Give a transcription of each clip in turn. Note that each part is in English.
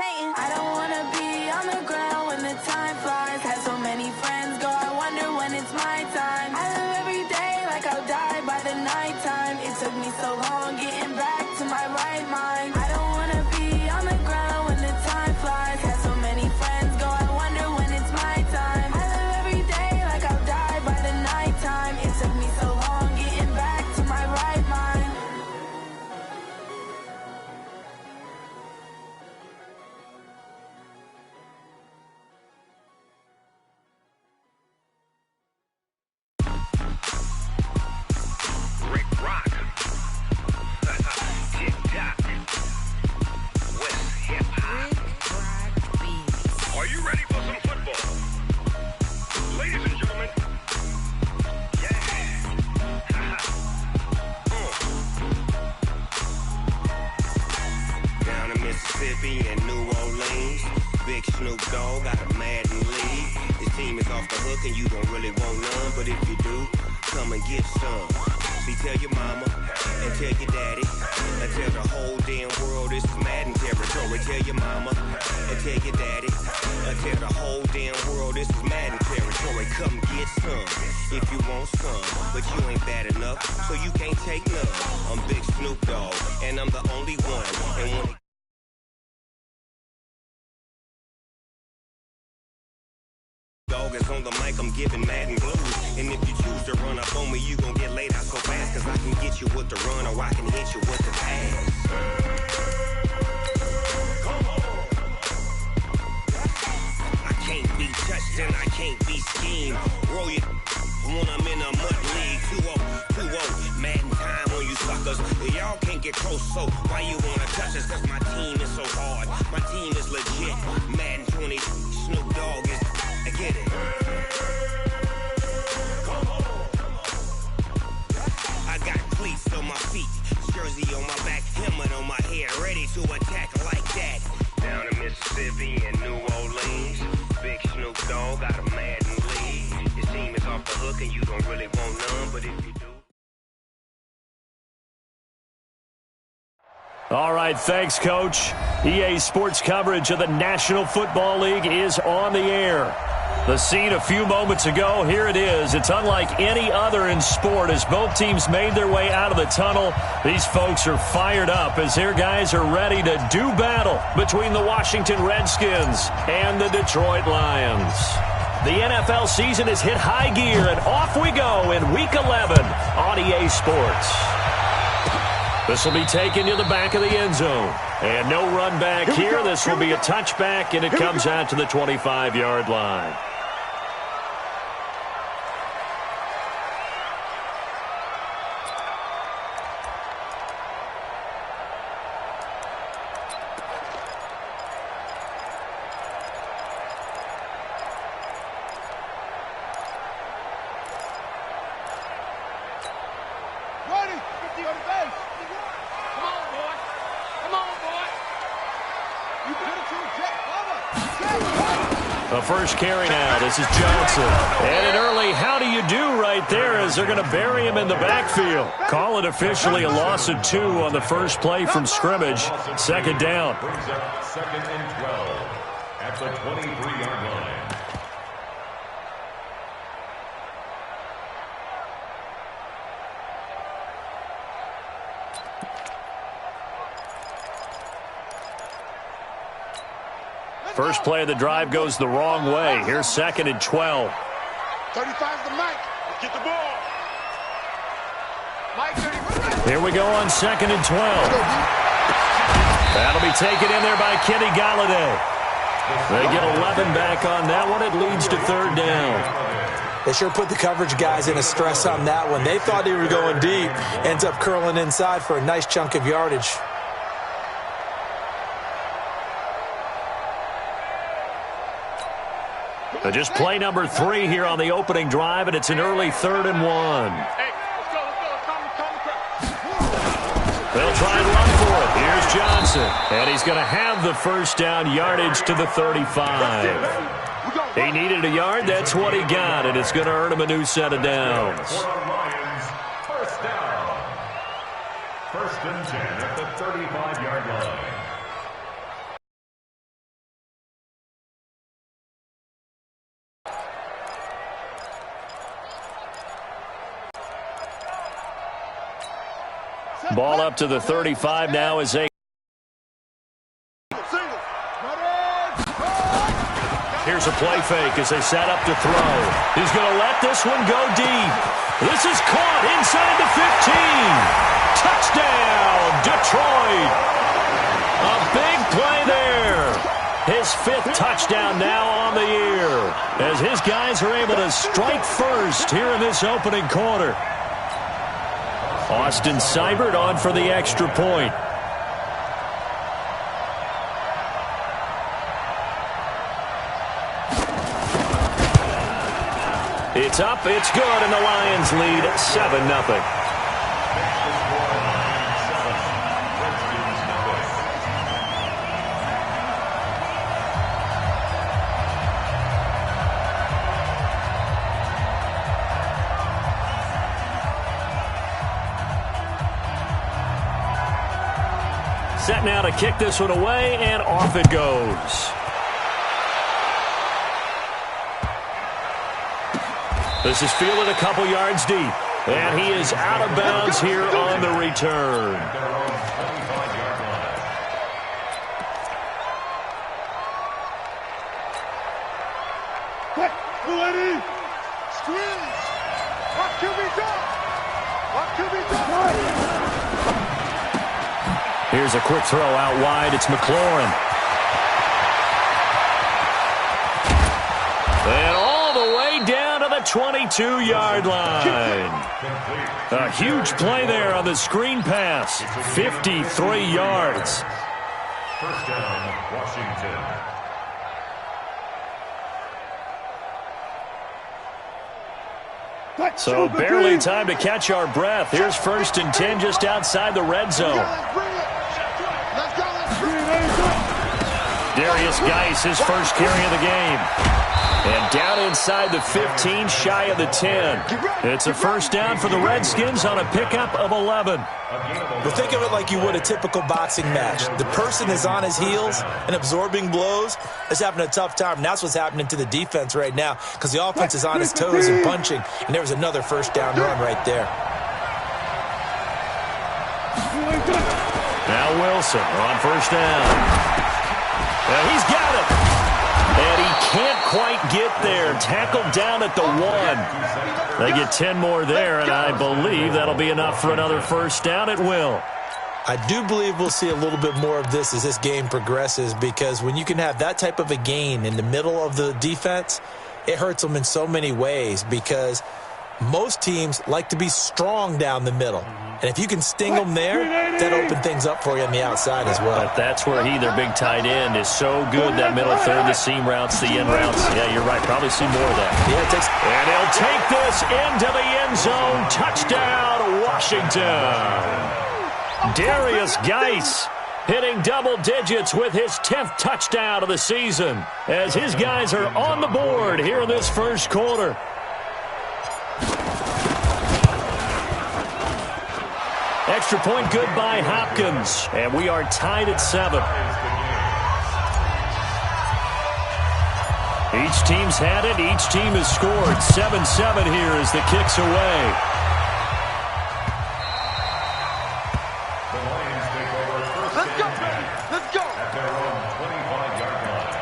Satan. I don't wanna be on the ground when the time flies. Had so many friends go, I wonder when it's my time. I live every day like I'll die by the nighttime. It took me so long getting back to my right mind. I don't wanna be on the ground when the time flies. Had so many friends go, I wonder when it's my time. I live every day like I'll die by the nighttime. It took me so long getting back to my right mind. Mississippi and New Orleans, Big Snoop Dogg got a Madden league. His team is off the hook and you don't really want none, but if you do, come and get some. See, tell your mama and tell your daddy and tell the whole damn world this is Madden territory. Tell your mama and tell your daddy and tell the whole damn world this is Madden territory. Come get some if you want some, but you ain't bad enough, so you can't take none. I'm Big Snoop Dogg and I'm the only one, and when it Dog is on the mic, I'm giving Madden blues. And if you choose to run up on me, you gon' get laid out so fast. Cause I can get you with the run or I can hit you with the pass. Come on. I can't be touched and I can't be schemed. Roll you when I'm in a mud league. 2-0, Madden time on you suckers. Y'all can't get close, so why you wanna touch us? Cause my team is so hard. My team is legit. Madden 20, Snoop Dogg is... I get it. Come on. I got cleats on my feet, jersey on my back, helmet on my head, ready to attack like that. Down in Mississippi and New Orleans, Big Snoop Dogg got a Madden league. His team is off the hook and you don't really want none, but if you do. All right, thanks, Coach. EA Sports coverage of the National Football League is on the air. The scene a few moments ago, here it is. It's unlike any other in sport as both teams made their way out of the tunnel. These folks are fired up as their guys are ready to do battle between the Washington Redskins and the Detroit Lions. The NFL season has hit high gear, and off we go in Week 11 on EA Sports. This will be taken to the back of the end zone. And no run back here. This will be a touchback, and it comes out to the 25-yard line. The first carry now. This is Johnson. And an early how do you do right there as they're going to bury him in the backfield. Call it officially a loss of 2 on the first play from scrimmage. Second down. Brings up 2nd and 12 at the 23-yard line. First play of the drive goes the wrong way. Here's 2nd and 12. 35's the Mike. Get the ball. Mike, 35. Here we go on 2nd and 12. That'll be taken in there by Kenny Golladay. They get 11 back on that one. It leads to 3rd down. They sure put the coverage guys in a stress on that one. They thought they were going deep. Ends up curling inside for a nice chunk of yardage. Just play number 3 here on the opening drive, and it's an early 3rd and 1. They'll try and run for it. Here's Johnson, and he's going to have the first down yardage to the 35. He needed a yard. That's what he got, and it's going to earn him a new set of downs. First down. 1st and 10 at the 35-yard line. Ball up to the 35 now as they. Here's a play fake as they set up to throw. He's going to let this one go deep. This is caught inside the 15. Touchdown, Detroit. A big play there. His 5th touchdown now on the year as his guys are able to strike first here in this opening quarter. Austin Seibert on for the extra point. It's up, it's good, and the Lions lead 7-0. Set now to kick this one away, and off it goes. This is fielded a couple yards deep, and he is out of bounds here on the return. Here's a quick throw out wide. It's McLaurin. And all the way down to the 22-yard line. A huge play there on the screen pass. 53 yards. First down, Washington. So barely time to catch our breath. Here's 1st and 10 just outside the red zone. Darius Geis, his first carry of the game. And down inside the 15, shy of the 10. It's a first down for the Redskins on a pickup of 11. But think of it like you would a typical boxing match. The person is on his heels and absorbing blows is having a tough time. And that's what's happening to the defense right now because the offense is on his toes and punching. And there was another first down run right there. Now Wilson on first down. He's got it. And he can't quite get there. Tackled down at the 1. They get 10 more there, and I believe that'll be enough for another first down. It will. I do believe we'll see a little bit more of this as this game progresses because when you can have that type of a gain in the middle of the defense, it hurts them in so many ways because most teams like to be strong down the middle. And if you can sting them there, that opens things up for you on the outside as well. But that's where their big tight end, is so good, that middle third, the seam routes, the in routes. Yeah, you're right. Probably see more of that. Yeah, and he'll take this into the end zone. Touchdown, Washington. Darius Geis hitting double digits with his 10th touchdown of the season as his guys are on the board here in this first quarter. Extra point good by Hopkins, and we are tied at 7. Each team's had it. Each team has scored. 7-7 here as the kick's away. The Lions take over first. Let's go! Let's go! At their own 25-yard line.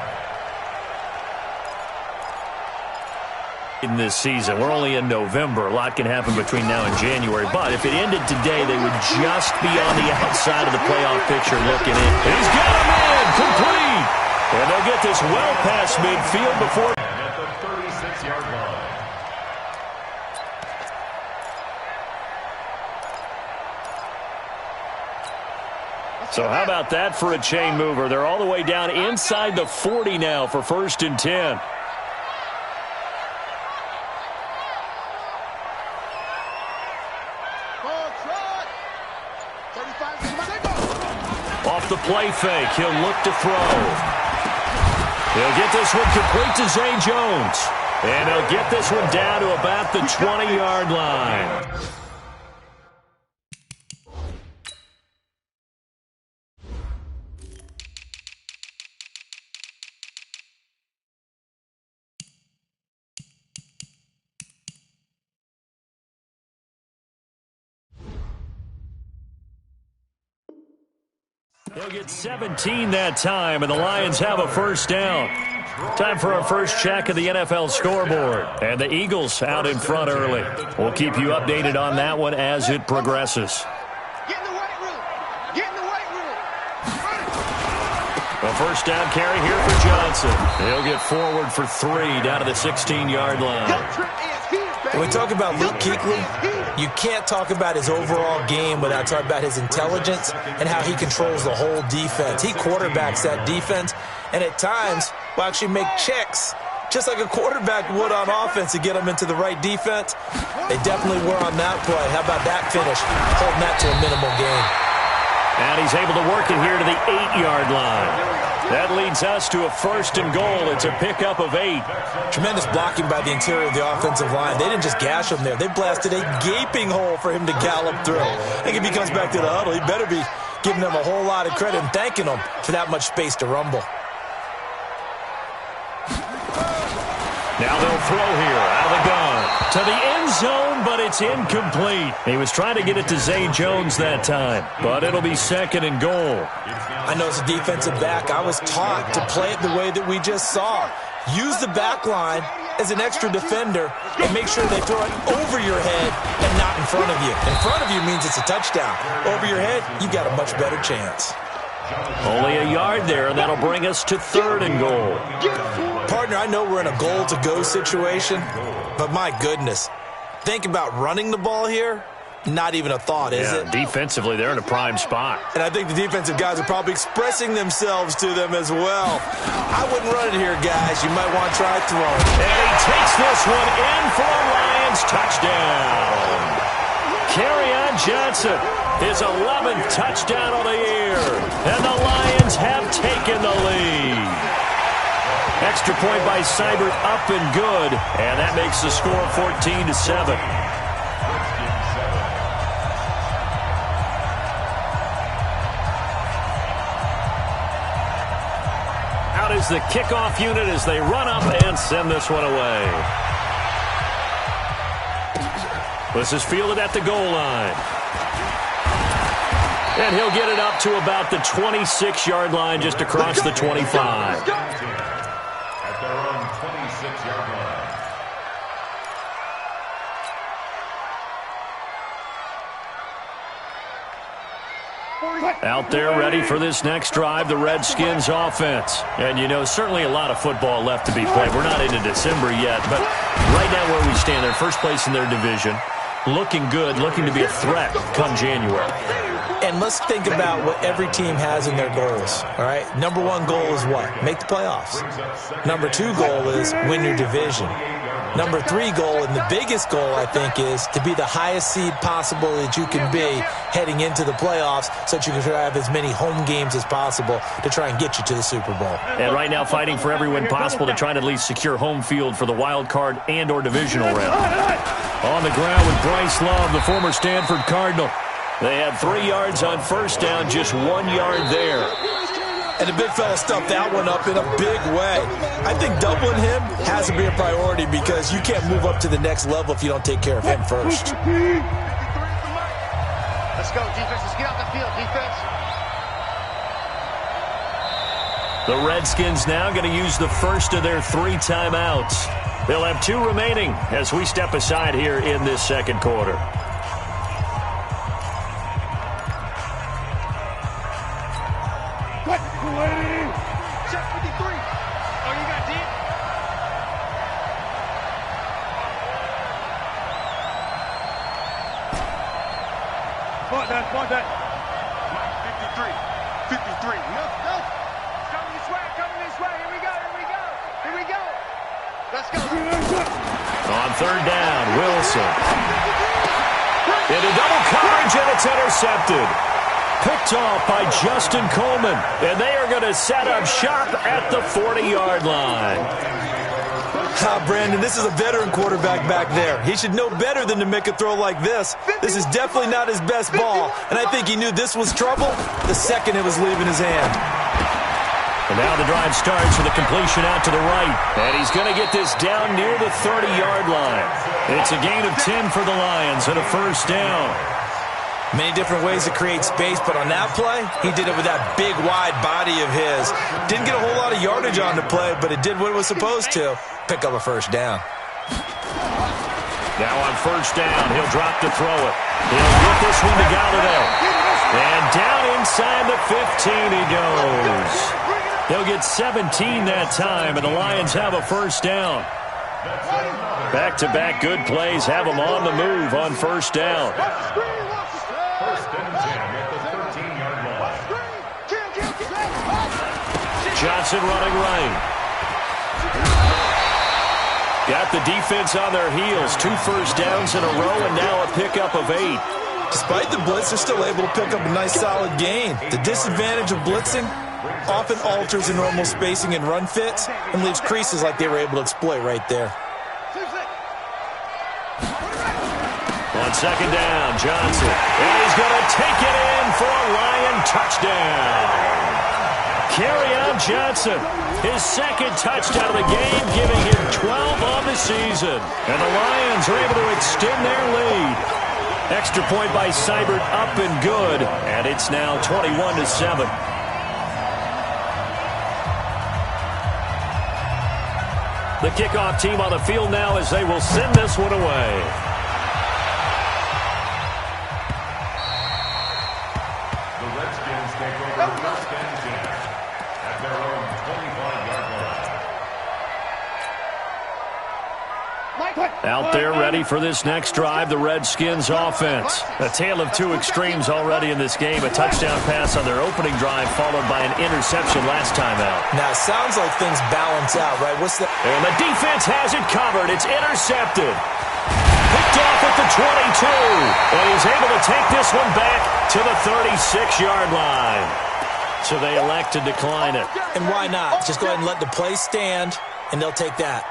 In this season, we're only in November. A lot can happen between now and January. But if it ended today, they would just be on the outside of the playoff picture looking in. He's got him in, complete. And they'll get this well past midfield before. And at the 36-yard line. So how about that for a chain mover? They're all the way down inside the 40 now for 1st and 10. Off the play fake, he'll look to throw. He'll get this one complete to Zay Jones. And he'll get this one down to about the 20-yard line. He'll get 17 that time, and the Lions have a first down. Time for our first check of the NFL scoreboard. And the Eagles out in front early. We'll keep you updated on that one as it progresses. Get in the weight room. Get in the weight room. A first down carry here for Johnson. He'll get forward for 3 down to the 16-yard line. When we talk about Luke Kuechly, you can't talk about his overall game without talking about his intelligence and how he controls the whole defense. He quarterbacks that defense, and at times will actually make checks, just like a quarterback would on offense to get them into the right defense. They definitely were on that play. How about that finish? Holding that to a minimal gain. And he's able to work it here to the 8-yard line. That leads us to a first and goal. It's a pickup of 8. Tremendous blocking by the interior of the offensive line. They didn't just gash him there. They blasted a gaping hole for him to gallop through. I think if he comes back to the huddle, he better be giving them a whole lot of credit and thanking them for that much space to rumble. Now they'll throw here out of the gun to the end zone, but it's incomplete. He was trying to get it to Zay Jones that time, but it'll be second and goal. I know as a defensive back, I was taught to play it the way that we just saw. Use the back line as an extra defender and make sure they throw it over your head and not in front of you. In front of you means it's a touchdown. Over your head, you got a much better chance. Only a yard there, and that'll bring us to third and goal. Partner, I know we're in a goal-to-go situation, but my goodness, think about running the ball here. Not even a thought, is it? Defensively, they're in a prime spot. And I think the defensive guys are probably expressing themselves to them as well. I wouldn't run it here, guys. You might want to try throwing. And he takes this one in for a Lions touchdown. Kerryon Johnson, his 11th touchdown of the year. And the Lions have taken the lead. Extra point by Seibert up and good. And that makes the score 14-7. Is the kickoff unit as they run up and send this one away. This is fielded at the goal line. And he'll get it up to about the 26-yard line, just across the 25. At their own 26-yard line. Out there ready for this next drive, the Redskins offense. And, you know, certainly a lot of football left to be played. We're not into December yet, but right now where we stand, they're first place in their division. Looking good, looking to be a threat come January. And let's think about what every team has in their goals, all right? Number 1 goal is what? Make the playoffs. Number 2 goal is win your division. Number 3 goal, and the biggest goal, I think, is to be the highest seed possible that you can be heading into the playoffs so that you can have as many home games as possible to try and get you to the Super Bowl. And right now fighting for every win possible to try to at least secure home field for the wild card and or divisional round. On the ground with Bryce Love, the former Stanford Cardinal. They had 3 yards on first down, just 1 yard there. And the big fella stuffed that one up in a big way. I think doubling him has to be a priority because you can't move up to the next level if you don't take care of him first. Let's go, defense. Let's get out the field, defense. The Redskins now going to use the first of their 3 timeouts. They'll have 2 remaining as we step aside here in this second quarter. Check 53. Oh, you got deep? Want that. Mike, 53. 53. No. Coming this way. Here we go. Let's go. On third down, Wilson. Into double coverage, and it's intercepted. Picked off by Justin Coleman, and they are going to set up shop at the 40-yard line. Brandon, this is a veteran quarterback back there. He should know better than to make a throw like this. This is definitely not his best ball, and I think he knew this was trouble the second it was leaving his hand. And now the drive starts with a completion out to the right, and he's going to get this down near the 30-yard line. It's a gain of 10 for the Lions and a first down. Many different ways to create space, but on that play, he did it with that big, wide body of his. Didn't get a whole lot of yardage on the play, but it did what it was supposed to. Pick up a first down. Now on first down, he'll drop to throw it. He'll get this one to Golladay. And down inside the 15 he goes. They'll get 17 that time, and the Lions have a first down. Back-to-back good plays have them on the move on first down. First and 10 at the 13-yard line. Johnson running right. Got the defense on their heels. 2 first downs in a row, and now a pickup of 8. Despite the blitz, they're still able to pick up a nice, solid gain. The disadvantage of blitzing often alters the normal spacing and run fits and leaves creases like they were able to exploit right there. On second down, Johnson. And he's going to take it in for a Lion touchdown. Kerryon Johnson, his second touchdown of the game, giving him 12 on the season. And the Lions are able to extend their lead. Extra point by Seibert, up and good. And it's now 21-7. The kickoff team on the field now as they will send this one away. Out there ready for this next drive, the Redskins offense. A tale of two extremes already in this game. A touchdown pass on their opening drive followed by an interception last time out. Now, it sounds like things balance out, right? And the defense has it covered. It's intercepted. Picked off at the 22. And he's able to take this one back to the 36-yard line. So they elect to decline it. And why not? Just go ahead and let the play stand, and they'll take that.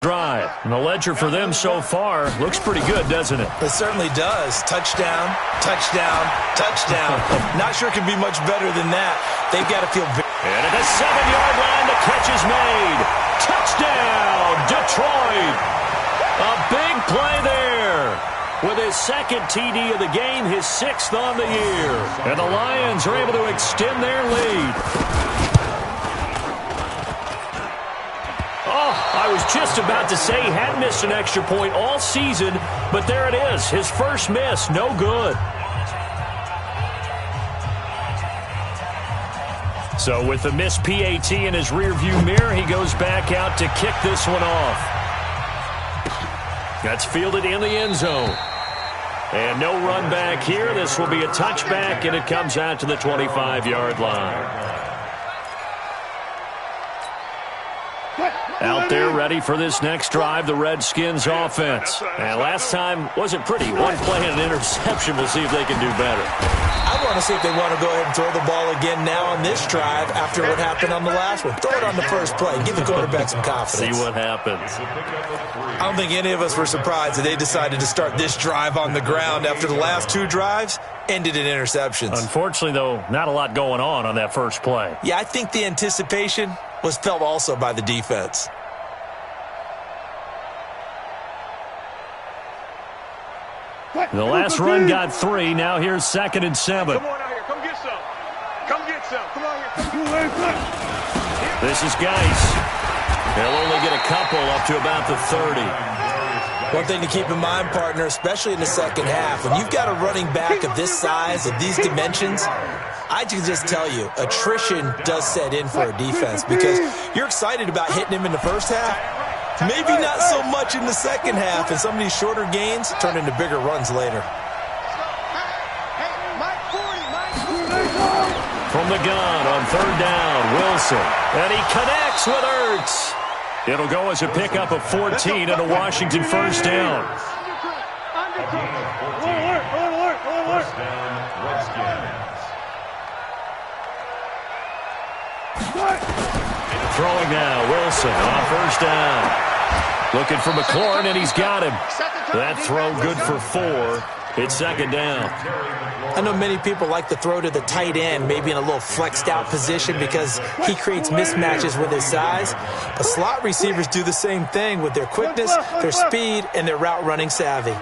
Drive. And the ledger for them so far looks pretty good, doesn't it? It certainly does. Touchdown, touchdown, touchdown. Not sure it can be much better than that. They've got to feel big. And at the 7-yard line, the catch is made. Touchdown, Detroit. A big play there. With his second TD of the game, his 6th on the year. And the Lions are able to extend their lead. I was just about to say he hadn't missed an extra point all season, but there it is. His first miss, no good. So with the missed PAT in his rearview mirror, he goes back out to kick this one off. That's fielded in the end zone. And no run back here. This will be a touchback, and it comes out to the 25-yard line. Out there ready for this next drive, the Redskins offense. And last time wasn't pretty. One play and an interception. We'll see if they can do better. I want to see if they want to go ahead and throw the ball again now on this drive after what happened on the last one. Throw it on the first play. Give the quarterback some confidence. See what happens. I don't think any of us were surprised that they decided to start this drive on the ground after the last 2 drives ended in interceptions. Unfortunately, though, not a lot going on that first play. Yeah, I think the anticipation was felt also by the defense. The last run got 3. Now here's 2nd and 7. Come on out here. Come get some. Come get some. Come on here. This is Geis. They'll only get a couple up to about the 30. One thing to keep in mind, partner, especially in the second half, when you've got a running back of this size, of these dimensions, I can just tell you, attrition does set in for a defense because you're excited about hitting him in the first half. Maybe not so much in the second half, and some of these shorter gains turn into bigger runs later. From the gun on 3rd down, Wilson. And he connects with Ertz. It'll go as a pickup of 14 and a Washington first down. First down, Redskins. Throwing now, Wilson on first down. Looking for McLaurin, and he's got him. That throw good for 4. It's second down. I know many people like to throw to the tight end, maybe in a little flexed out position because he creates mismatches with his size. But slot receivers do the same thing with their quickness, their speed, and their route running savvy.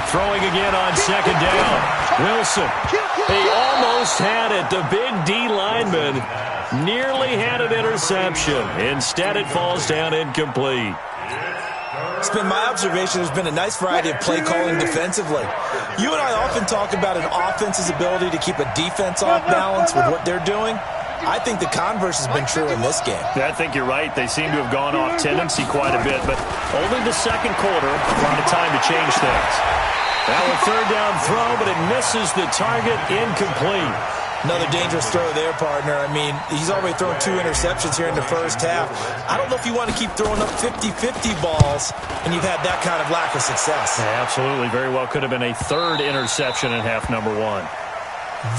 Throwing again on second down. Wilson. He almost had it. The big D lineman nearly had an interception. Instead, it falls down incomplete. It's been my observation there's been a nice variety of play calling defensively. You and I often talk about an offense's ability to keep a defense off balance with what they're doing. I think the converse has been true in this game. I think you're right. They seem to have gone off tendency quite a bit, but only the second quarter, a lot of time to change things. Now a third down throw, but it misses the target, incomplete. Another dangerous throw there, partner. I mean, he's already thrown 2 interceptions here in the first half. I don't know if you want to keep throwing up 50-50 balls and you've had that kind of lack of success. Yeah, absolutely. Very well could have been a third interception in half number 1.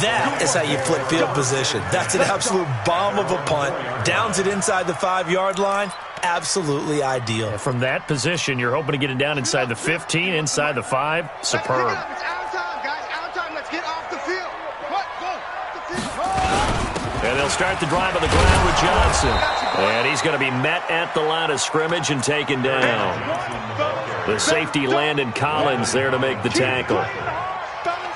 That is how you flip field position. That's an absolute bomb of a punt. Downs it inside the 5-yard line. Absolutely ideal. Yeah, from that position, you're hoping to get it down inside the 15, inside the 5. Superb. It's out of time, guys. Out of time. Let's get off the field. And they'll start the drive on the ground with Johnson. And he's going to be met at the line of scrimmage and taken down. The safety, Landon Collins, there to make the tackle.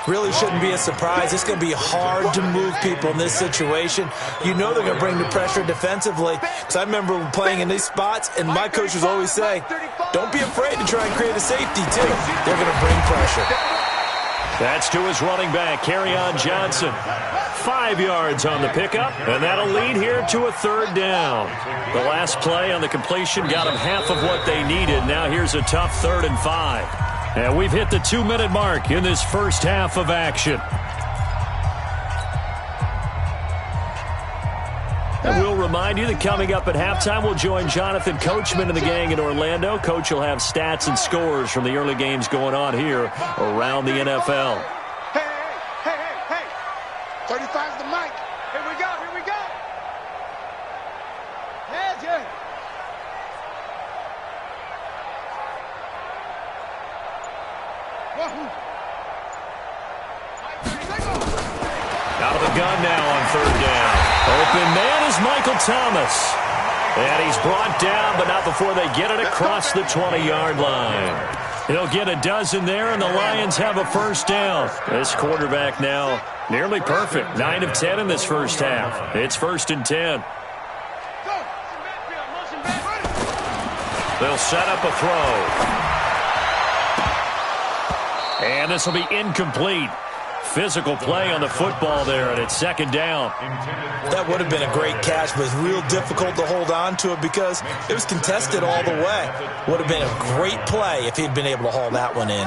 Really shouldn't be a surprise. It's going to be hard to move people in this situation. You know they're going to bring the pressure defensively. Because I remember playing in these spots, and my coaches always say, don't be afraid to try and create a safety, too. They're going to bring pressure. That's to his running back, Kerryon Johnson. 5 yards on the pickup, and that'll lead here to a third down. The last play on the completion got them half of what they needed. Now here's a tough 3rd and 5. And we've hit the 2-minute mark in this first half of action. And we'll remind you that coming up at halftime, we'll join Jonathan Coachman and the gang in Orlando. Coach will have stats and scores from the early games going on here around the NFL. Hey. 35's the mic. Here we go. Yeah. Out of the gun now on 3rd down. Open man is Michael Thomas. And he's brought down, but not before they get it across the 20-yard line. He'll get a dozen there, and the Lions have a first down. This quarterback now nearly perfect. 9 of 10 in this first half. It's 1st and 10. They'll set up a throw. And this will be incomplete. Physical play on the football there, and it's 2nd down. That would have been a great catch, but it's real difficult to hold on to it because it was contested all the way. Would have been a great play if he'd been able to haul that one in.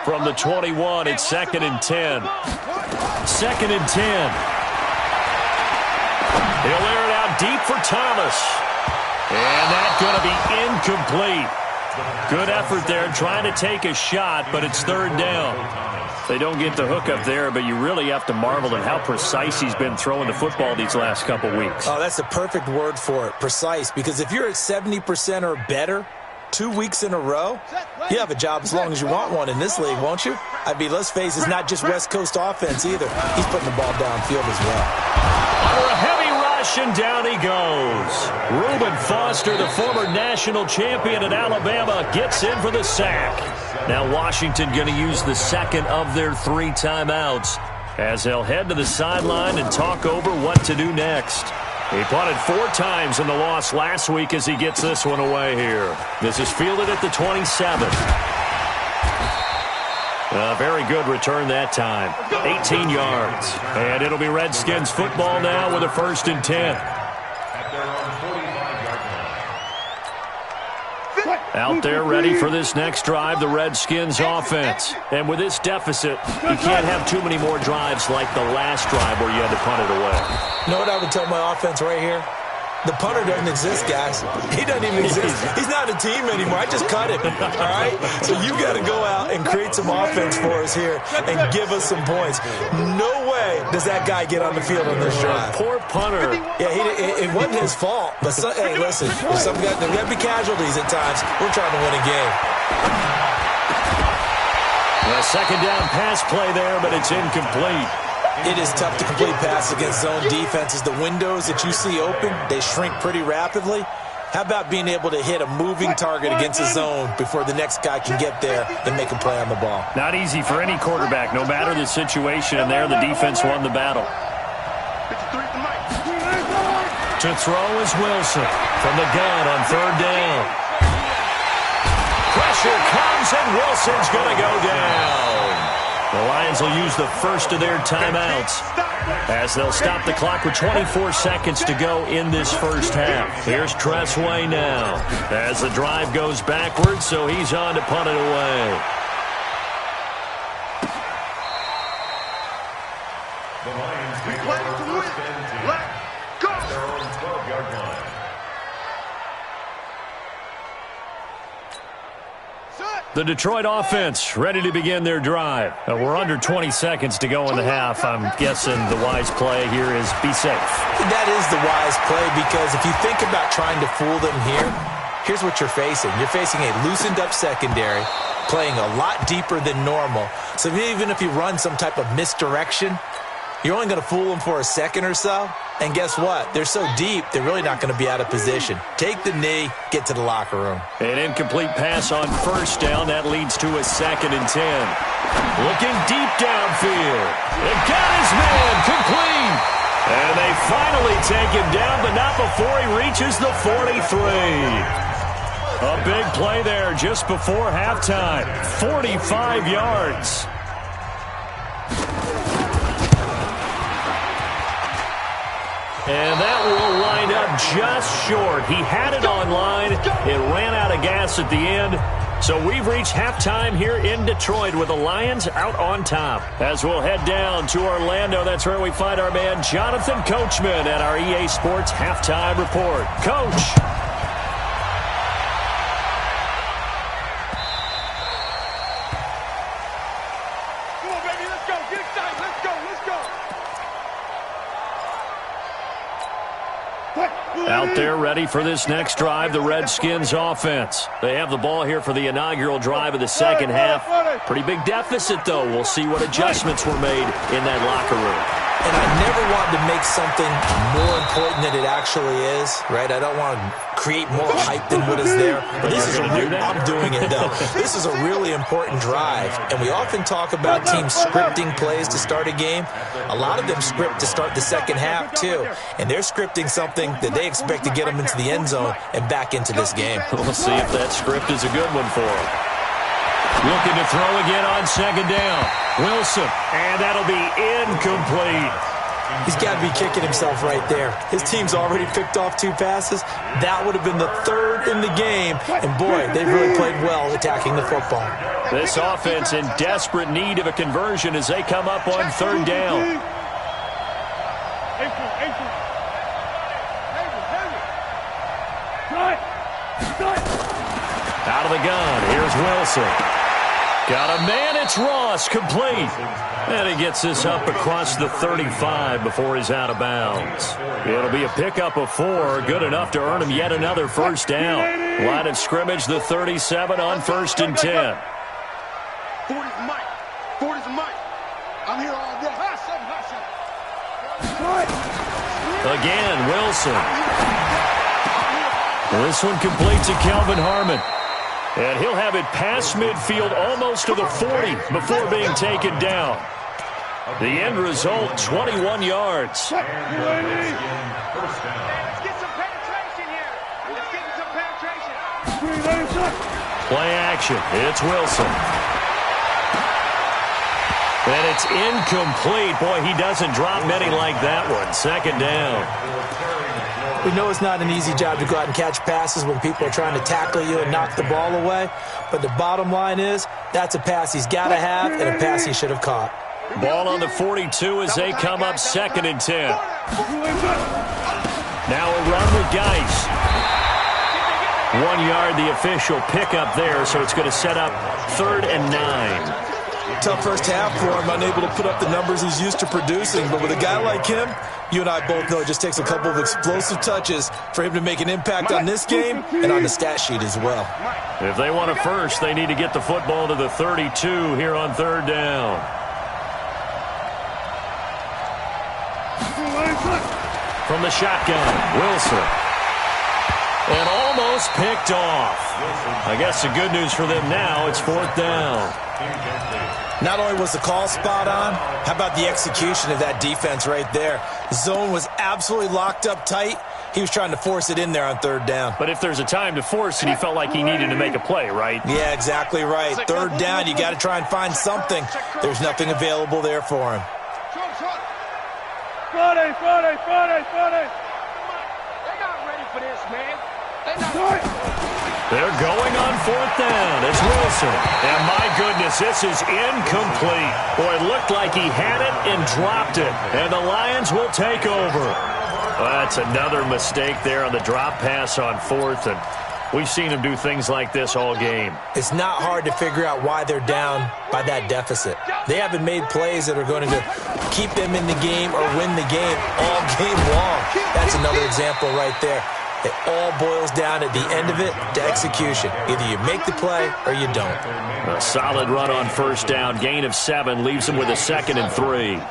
From the 21, it's 2nd and 10. 2nd and 10. He'll air it out deep for Thomas. And that's going to be incomplete. Good effort there trying to take a shot, but it's 3rd down. They don't get the hook up there, but you really have to marvel at how precise he's been throwing the football these last couple weeks. Oh, that's the perfect word for it, precise, because if you're at 70% or better 2 weeks in a row, you have a job as long as you want one in this league, won't you? I mean, let's face it, it's not just West Coast offense either. He's putting the ball downfield as well. Under a heavy rush, and down he goes. Reuben Foster, the former national champion at Alabama, gets in for the sack. Now Washington going to use the second of their 3 timeouts as they'll head to the sideline and talk over what to do next. He punted 4 times in the loss last week as he gets this one away here. This is fielded at the 27. A very good return that time. 18 yards. And it'll be Redskins football now with a 1st and 10. Out there ready for this next drive, the Redskins offense. And with this deficit, you can't have too many more drives like the last drive where you had to punt it away. You know what I would tell my offense right here? The punter doesn't exist, guys. He doesn't even exist. He's not a team anymore. I just cut him, all right? So you got to go out and create some offense for us here and give us some points. No way does that guy get on the field on this drive? Poor punter. Yeah, it wasn't his fault. But, hey, listen, there's there got to be casualties at times. We're trying to win a game. A second down pass play there, but it's incomplete. It is tough to complete passes against zone defenses. The windows that you see open, they shrink pretty rapidly. How about being able to hit a moving target against a zone before the next guy can get there and make a play on the ball? Not easy for any quarterback, no matter the situation, and there the defense won the battle. To throw is Wilson from the gun on third down. Pressure comes, and Wilson's going to go down. The Lions will use the first of their timeouts as they'll stop the clock with 24 seconds to go in this first half. Here's Tressway now as the drive goes backwards, so he's on to punt it away. The Lions We take play over to win. first and 10. Let's go. Their own 12-yard line. The Detroit offense ready to begin their drive. We're under 20 seconds to go in the half. I'm guessing the wise play here is be safe. That is the wise play, because if you think about trying to fool them here, here's what you're facing. You're facing a loosened up secondary, playing a lot deeper than normal. So even if you run some type of misdirection, you're only going to fool them for a second or so. And guess what? They're so deep, they're really not going to be out of position. Take the knee, get to the locker room. An incomplete pass on first down. That leads to a 2nd and 10. Looking deep downfield. It got his man complete. And they finally take him down, but not before he reaches the 43. A big play there just before halftime. 45 yards. And that will line up just short. He had it on line. It ran out of gas at the end. So we've reached halftime here in Detroit with the Lions out on top. As we'll head down to Orlando, that's where we find our man Jonathan Coachman at our EA Sports Halftime Report. Coach. Come on, baby. Let's go. Get excited. Let's go. Let's go. Out there ready for this next drive, the Redskins offense. They have the ball here for the inaugural drive of the second half. Pretty big deficit, though. We'll see what adjustments were made in that locker room. And I never want to make something more important than it actually is, right? I don't want to create more hype than what is there. But this is I'm doing it, though. This is a really important drive. And we often talk about teams scripting plays to start a game. A lot of them script to start the second half, too. And they're scripting something that they expect to get them into the end zone and back into this game. We'll see if that script is a good one for them. Looking to throw again on second down. Wilson, and that'll be incomplete. He's got to be kicking himself right there. His team's already picked off 2 passes. That would have been the 3rd in the game. And, boy, they really played well attacking the football. This offense in desperate need of a conversion as they come up on 3rd down. Out of the gun, here's Wilson. Got a man, it's Ross, complete. And he gets this up across the 35 before he's out of bounds. It'll be a pickup of 4, good enough to earn him yet another first down. Line of scrimmage, the 37 on 1st and 10. 40's Mike. 40's Mike. I'm here all day. Again, Wilson. This one complete to Kelvin Harmon. And he'll have it past midfield almost to the 40 before being taken down. The end result, 21 yards. Let's get some penetration here. Let's get some penetration. Play action. It's Wilson. And it's incomplete. Boy, he doesn't drop many like that one. 2nd down. We know it's not an easy job to go out and catch passes when people are trying to tackle you and knock the ball away. But the bottom line is, that's a pass he's got to have and a pass he should have caught. Ball on the 42 as they come up 2nd and 10. Now a run with Geis. 1 yard, the official pickup there, so it's going to set up 3rd and 9. Tough first half for him, unable to put up the numbers he's used to producing. But with a guy like him, you and I both know it just takes a couple of explosive touches for him to make an impact on this game and on the stat sheet as well. If they want a first, they need to get the football to the 32 here on third down. From the shotgun, Wilson. And almost picked off. I guess the good news for them now, it's fourth down. Not only was the call spot on, how about the execution of that defense right there? Zone was absolutely locked up tight. He was trying to force it in there on third down. But if there's a time to force it, he felt like he needed to make a play, right? Yeah, exactly right. Third down, you got to try and find something. There's nothing available there for him. Friday. They're not ready for this, man. They're going on fourth down. It's Wilson. And my goodness, this is incomplete. Boy, it looked like he had it and dropped it. And the Lions will take over. Well, that's another mistake there on the drop pass on fourth. And we've seen him do things like this all game. It's not hard to figure out why they're down by that deficit. They haven't made plays that are going to keep them in the game or win the game all game long. That's another example right there. It all boils down at the end of it to execution. Either you make the play or you don't. A solid run on first down. Gain of 7 leaves him with a 2nd and 3.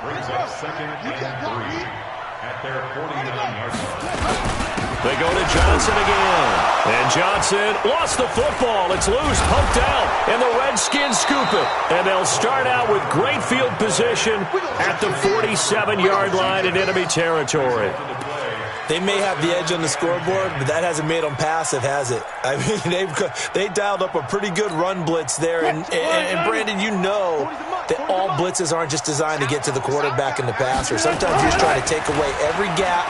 They go to Johnson again. And Johnson lost the football. It's loose, poked out, and the Redskins scoop it. And they'll start out with great field position at the 47-yard line in enemy territory. They may have the edge on the scoreboard, but that hasn't made them passive, has it? I mean, they dialed up a pretty good run blitz there. And Brandon, you know that all blitzes aren't just designed to get to the quarterback in the passer. Sometimes you're just trying to take away every gap,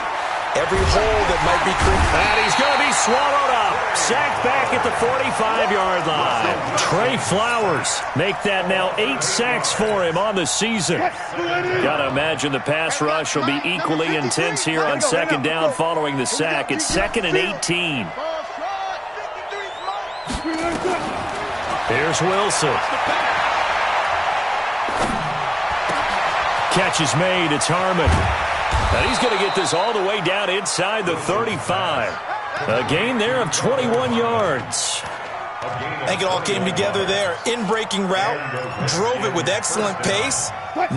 every hole that might be created. And he's going to be swallowed up. Sacked back at the 45-yard line. Trey Flowers make that now 8 sacks for him on the season. Got to imagine the pass rush will be equally intense here on second down following the sack. It's 2nd and 18. Here's Wilson. Catch is made. It's Harmon. And he's going to get this all the way down inside the 35. A gain there of 21 yards. I think it all came together there. In-breaking route, drove it with excellent pace.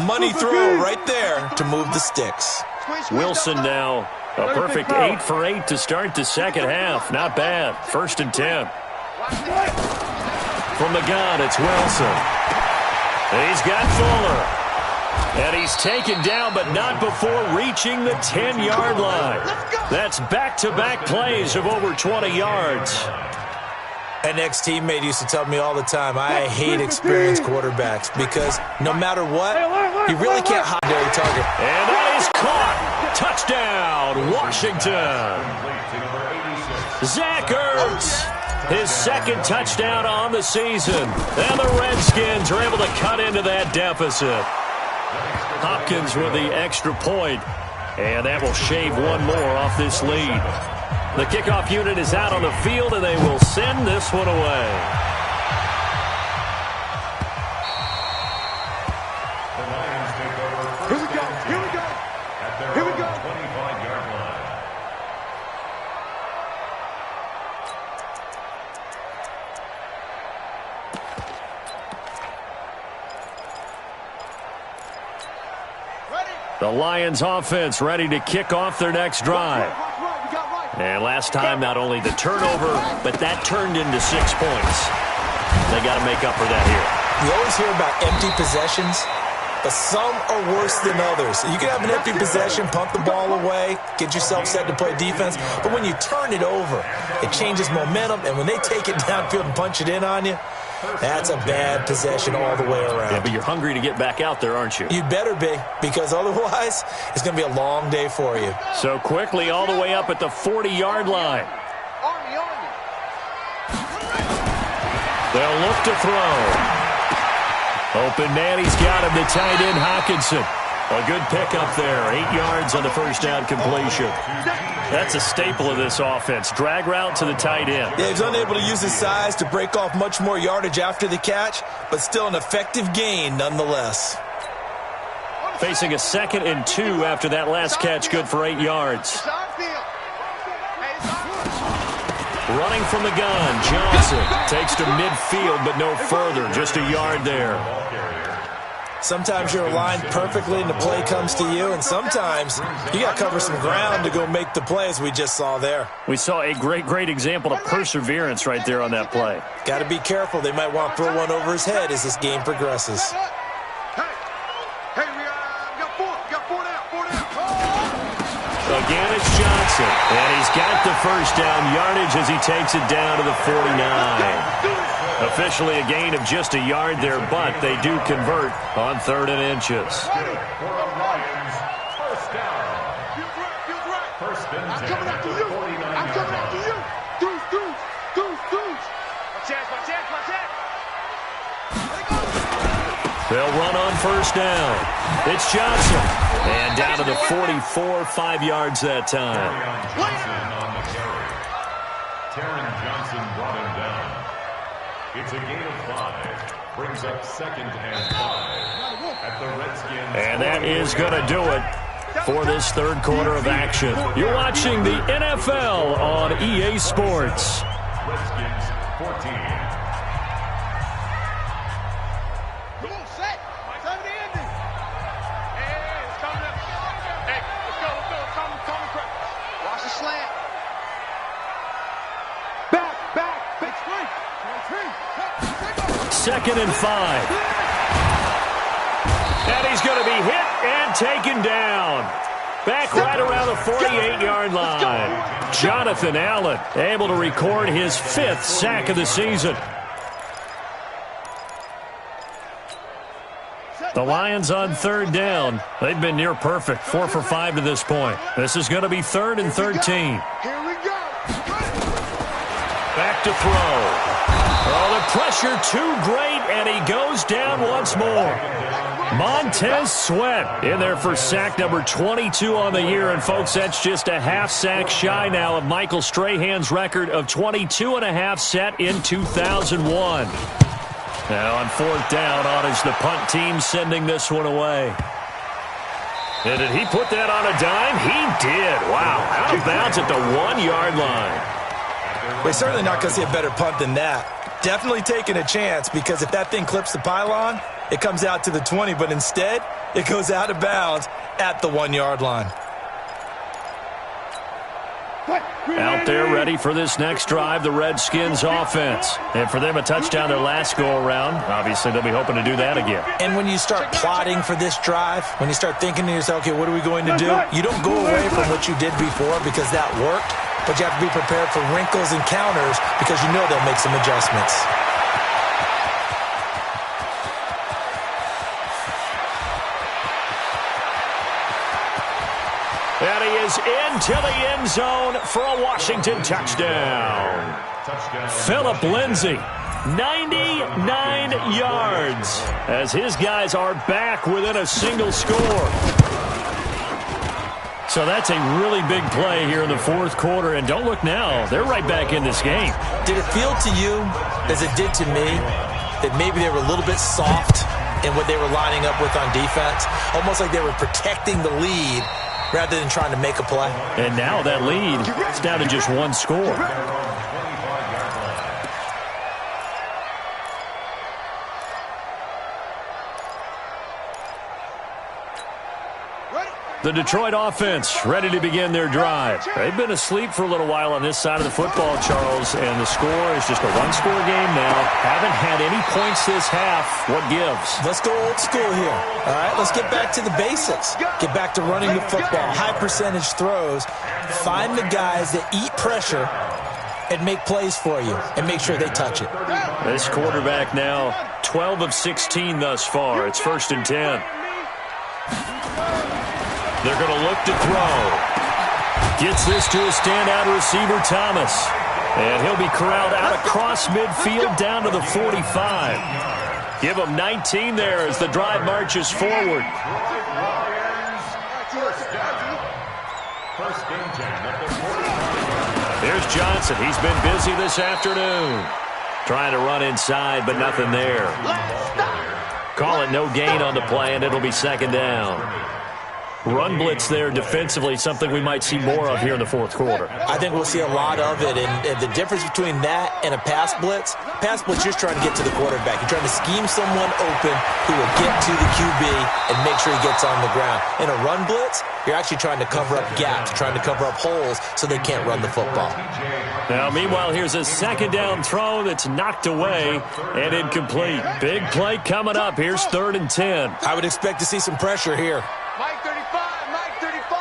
Money throw right there to move the sticks. Wilson now a perfect 8 for 8 to start the second half. Not bad. 1st and 10. From the gun, it's Wilson. And he's got Fuller. And he's taken down, but not before reaching the 10-yard line. That's back-to-back plays of over 20 yards. An ex-teammate used to tell me all the time, I hate experienced quarterbacks because no matter what, you really can't hide their target. And that is caught. Touchdown, Washington. Zach Ertz, his 2nd touchdown on the season. And the Redskins are able to cut into that deficit. Hopkins with the extra point, and that will shave one more off this lead. The kickoff unit is out on the field, and they will send this one away. Here we go. 25-yard line. The Lions offense ready to kick off their next drive. And last time, not only the turnover, but that turned into 6 points. They got to make up for that here. You always hear about empty possessions, but some are worse than others. You can have an empty possession, punt the ball away, get yourself set to play defense, but when you turn it over, it changes momentum, and when they take it downfield and punch it in on you, that's a bad possession all the way around. Yeah, but you're hungry to get back out there, aren't you? You better be, because otherwise it's going to be a long day for you. So quickly all the way up at the 40-yard line. They'll look to throw. Open man, he's got him, the tight end, Hockenson. A good pickup there. 8 yards on the first down completion. That's a staple of this offense. Drag route to the tight end. Yeah, he's unable to use his size to break off much more yardage after the catch, but still an effective gain nonetheless. Facing a 2nd and 2 after that last catch, good for 8 yards. Running from the gun, Johnson takes to midfield, but no further, just a yard there. Sometimes you're aligned perfectly and the play comes to you, and sometimes you got to cover some ground to go make the play, as we just saw there. We saw a great example of perseverance right there on that play. Got to be careful. They might want to throw one over his head as this game progresses. Again, it's Johnson, and he's got the first down yardage as he takes it down to the 49. Officially a gain of just a yard there, but they do convert on 3rd and inches. First down. First and 10. I'm coming after you. I'm coming after you. Deuce. My chance. They'll run on first down. It's Johnson. And down to the 44, 5 yards that time. Taron Johnson brought him down. It's a gain of 5. Brings up 2nd and 5 at the Redskins. And that is going to do it for this 3rd quarter of action. You're watching the NFL on EA Sports. Redskins 14. Come on, set. Time to end it. Hey, it's coming up. Hey, let's go. Come quick. Watch the slant. Back. Big screen. 2nd and 5. And he's going to be hit and taken down. Back right around the 48-yard line. Jonathan Allen able to record his 5th sack of the season. The Lions on 3rd down. They've been near perfect. 4 for 5 to this point. This is going to be 3rd and 13. Here we go. Back to throw. Oh, the pressure too great, and he goes down once more. Montez Sweat in there for sack number 22 on the year. And, folks, that's just a half sack shy now of Michael Strahan's record of 22.5 set in 2001. Now on 4th down, on is the punt team sending this one away. And did he put that on a dime? He did. Wow, out of bounds at the 1-yard line. We're certainly not going to see a better punt than that. Definitely taking a chance, because if that thing clips the pylon, it comes out to the 20, but instead it goes out of bounds at the 1-yard line. Out there ready for this next drive, the Redskins offense. And for them, a touchdown their last go-around. Obviously, they'll be hoping to do that again. And when you start plotting for this drive, when you start thinking to yourself, okay, what are we going to do? You don't go away from what you did before because that worked, but you have to be prepared for wrinkles and counters because you know they'll make some adjustments. And he is into the end zone for a Washington touchdown. Philip Lindsay, 99 yards, as his guys are back within a single score. So that's a really big play here in the 4th quarter. And don't look now, they're right back in this game. Did it feel to you, as it did to me, that maybe they were a little bit soft in what they were lining up with on defense? Almost like they were protecting the lead rather than trying to make a play. And now that lead is down to just 1 score. The Detroit offense ready to begin their drive. They've been asleep for a little while on this side of the football, Charles, and the score is just a 1-score game now. Haven't had any points this half. What gives? Let's go old school here. All right, let's get back to the basics. Get back to running the football, high percentage throws. Find the guys that eat pressure and make plays for you and make sure they touch it. This quarterback now 12 of 16 thus far. It's 1st and 10. They're going to look to throw. Gets this to a standout receiver, Thomas. And he'll be corralled out across midfield down to the 45. Give him 19 there as the drive marches forward. First game jam at the 45. Here's Johnson. He's been busy this afternoon. Trying to run inside, but nothing there. Call it no gain on the play, and it'll be second down. Run blitz there defensively, something we might see more of here in the fourth quarter. I think we'll see a lot of it, and the difference between that and a pass blitz, you're just trying to get to the quarterback. You're trying to scheme someone open who will get to the QB and make sure he gets on the ground. In a run blitz, you're actually trying to cover up gaps, trying to cover up holes so they can't run the football. Now, meanwhile, here's a second down throw that's knocked away and incomplete. Big play coming up. Here's 3rd and 10. I would expect to see some pressure here. Mike 35, Mike 35.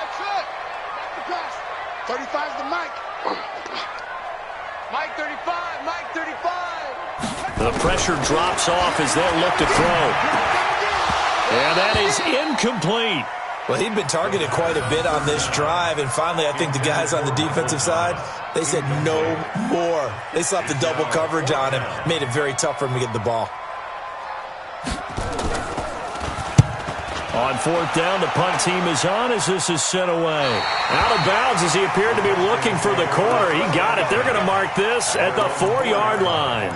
That's it. That's the pass. 35's the Mike. Mike 35, Mike 35. The pressure drops off as they look to throw. And that is incomplete. Well, he'd been targeted quite a bit on this drive, and finally I think the guys on the defensive side, they said no more. They slapped the double coverage on him, made it very tough for him to get the ball. On 4th down, the punt team is on as this is sent away. Out of bounds as he appeared to be looking for the corner. He got it. They're going to mark this at the 4-yard line.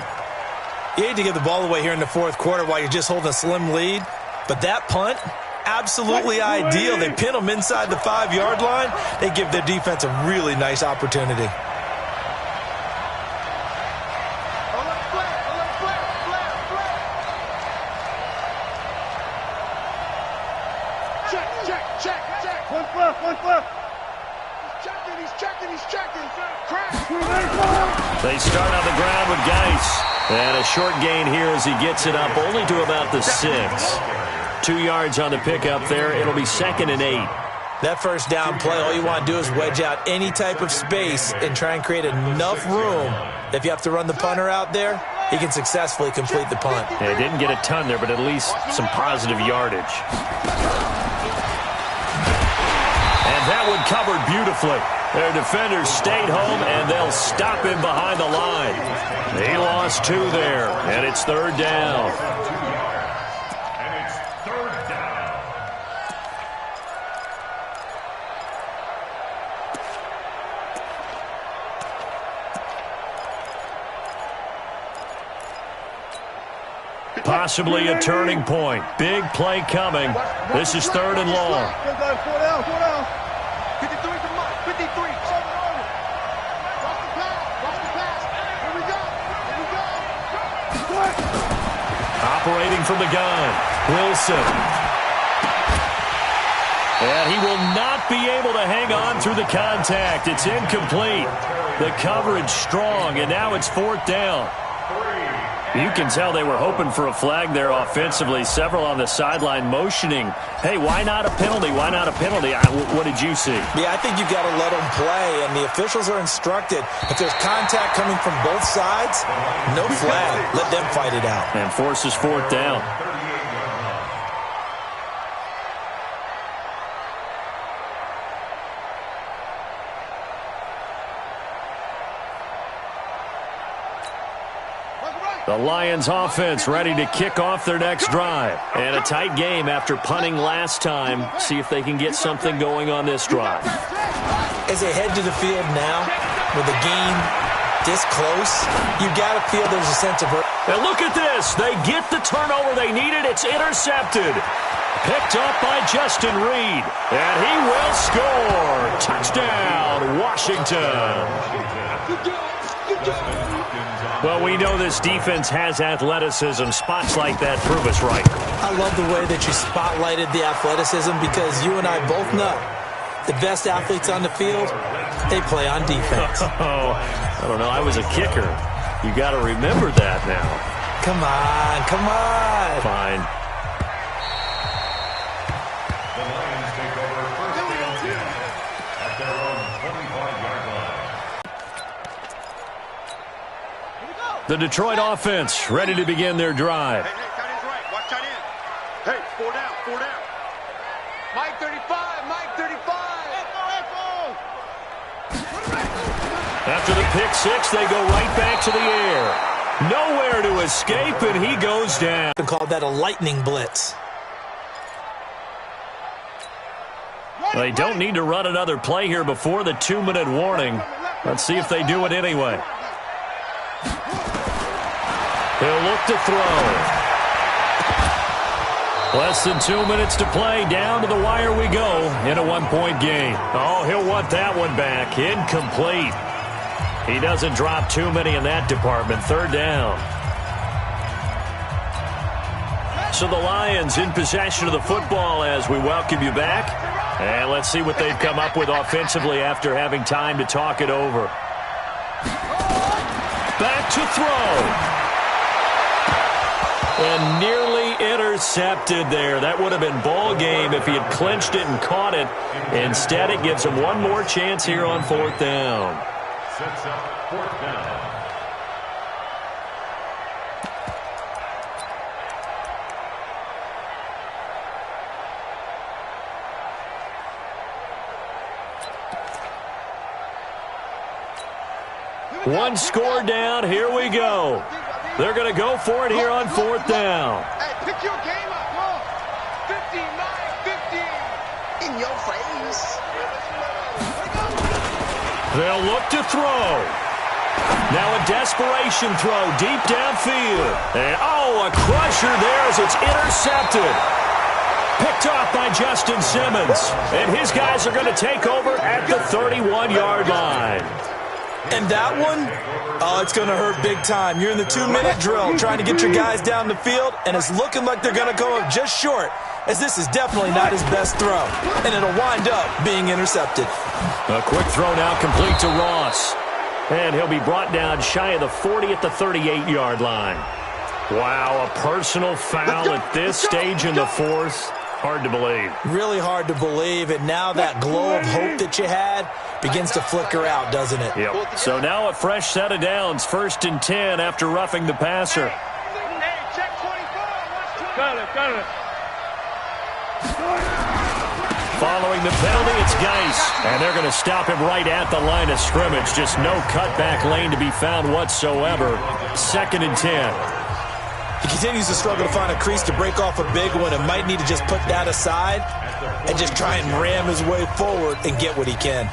You hate to give the ball away here in the fourth quarter while you're just holding a slim lead, but that punt, absolutely ideal. They pin them inside the 5-yard line. They give their defense a really nice opportunity. They start on the ground with Geis. And a short gain here as he gets it up only to about the 6. 2 yards on the pickup there. It'll be 2nd and 8. That first down play, all you want to do is wedge out any type of space and try and create enough room. If you have to run the punter out there, he can successfully complete the punt. Yeah, didn't get a ton there, but at least some positive yardage. And that one covered beautifully. Their defenders stayed home, and they'll stop him behind the line. He lost 2 there, and it's 3rd down. And it's 3rd down. Possibly a turning point. Big play coming. This is 3rd and long. 53 to Mike. 53. Operating from the gun, Wilson. And he will not be able to hang on through the contact. It's incomplete. The coverage strong, and now it's 4th down. You can tell they were hoping for a flag there offensively. Several on the sideline motioning, hey, why not a penalty? Why not a penalty? What did you see? Yeah, I think you've got to let them play, and the officials are instructed. If there's contact coming from both sides, no flag. Let them fight it out. And forces 4th down. The Lions offense ready to kick off their next drive. And a tight game after punting last time. See if they can get something going on this drive. As they head to the field now, with the game this close, you got to feel there's a sense of... And look at this. They get the turnover they needed. It's intercepted. Picked up by Justin Reed. And he will score. Touchdown, Washington. Well, we know this defense has athleticism. Spots like that prove us right. I love the way that you spotlighted the athleticism because you and I both know the best athletes on the field, they play on defense. Oh, I don't know. I was a kicker. You got to remember that now. Come on, come on. Fine. The Lions take over 1st and 10 at their own 25-yard line. The Detroit offense ready to begin their drive. Hey, tight end's right. Watch tight end. Hey, 4 down, 4 down. Mike 35, Mike 35. After the pick 6, they go right back to the air. Nowhere to escape, and he goes down. We call that a lightning blitz. They don't need to run another play here before the 2-minute warning. Let's see if they do it anyway. He'll look to throw. Less than 2 minutes to play. Down to the wire we go in a 1-point game. Oh, he'll want that one back. Incomplete. He doesn't drop too many in that department. 3rd down. So the Lions in possession of the football as we welcome you back. And let's see what they've come up with offensively after having time to talk it over. Back to throw. And nearly intercepted there. That would have been ball game if he had clinched it and caught it. Instead, it gives him one more chance here on 4th down. Sets up 4th down. One score down. Here we go. They're going to go for it here on 4th down. Hey, pick your game up. Come on. 15, 9, 15. In your face. They'll look to throw. Now a desperation throw deep downfield. And, oh, a crusher there as it's intercepted. Picked off by Justin Simmons. And his guys are going to take over at the 31-yard line. And that one, oh, it's going to hurt big time. You're in the 2-minute drill trying to get your guys down the field, and it's looking like they're going to go up just short, as this is definitely not his best throw, and it'll wind up being intercepted. A quick throw now complete to Ross. And he'll be brought down shy of the 40 at the 38-yard line. Wow, a personal foul at this stage in the 4th. Hard to believe. Really hard to believe, and now that glow of hope that you had begins to flicker out, doesn't it? Yep. So now a fresh set of downs, 1st and 10 after roughing the passer. Hey, check 24. Got it. Following the penalty, it's Geis. And they're going to stop him right at the line of scrimmage. Just no cutback lane to be found whatsoever. 2nd and 10. He continues to struggle to find a crease to break off a big one and might need to just put that aside and just try and ram his way forward and get what he can.